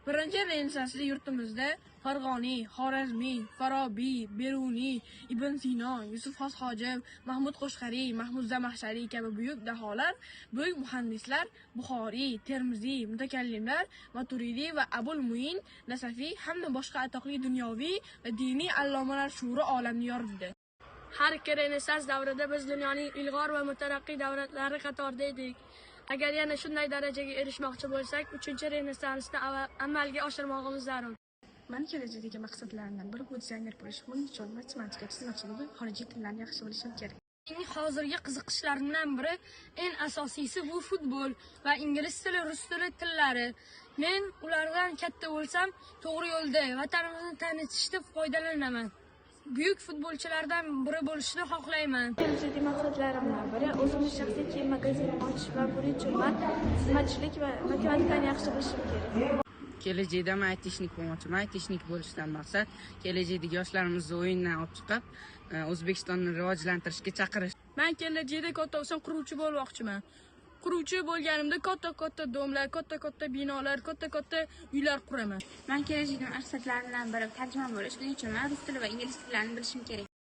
Birinchi Renessansli yurtimizda Farg'oniy, Xorazmiy, Farobiy, Beruniy, Ibn Sino, Yusuf Xosxo'ja, Mahmud Qo'shqariy, Mahmud Zamaxshariy kabi buyuk daholar, buyuk muhandislar, Buxoriy, Termiziy, mutakallimlar, Maturidiy va Abul Muin Nasafiy hamda boshqa atoqli dunyoviy va diniy allomalar shuuri olamni yoritdi. Har ikki Renessans davrida biz dunyoning ilg'or va mutarakkiy davlatlari qatorida edik. Agar yana shunday darajaga erishmoqchi bo'lsak, 3-Renessansni amalga oshirmog'imiz zarur. Mani kelajakdagi maqsadlarimdan biri bu dizayner bo'lish. Buning uchun matematika, chizmoqchilik va xorijiy tillarni yaxshi bilishim kerak. Mening hozirgi qiziqishlarimdan biri, eng asosiysi bu futbol va ingliz tili, rus tili tillari. Men ulardan katta bo'lsam, to'g'ri yo'lda vatanimizni tanitishda foydalanaman. Buyuk futbolchilardan biri bo'lishni xohlayman. Kelajakdagi maqsadlarimdan biri o'zimning shaxsiy kiyim magazinini ochish va buning uchun men xizmatchilik va matematikani yaxshi bilishim kerak. Kelajakda men aytishnik bo'lmoqchiman. Aytishnik bo'lishdan maqsad kelajakdagi yoshlarimizni o'yindan olib chiqib, O'zbekistonni rivojlantirishga chaqirish. Men kelajakda katta bo'lsam quruvchi bo'lmoqchiman. Quruvchi bo'lganimda katta domlar, katta binolar, katta uylar quraman. Men kelajakdagi maqsadlarimdan biri tarjimon bo'lish. Buning uchun men rus tili va ingliz tillarini bilishim kerak.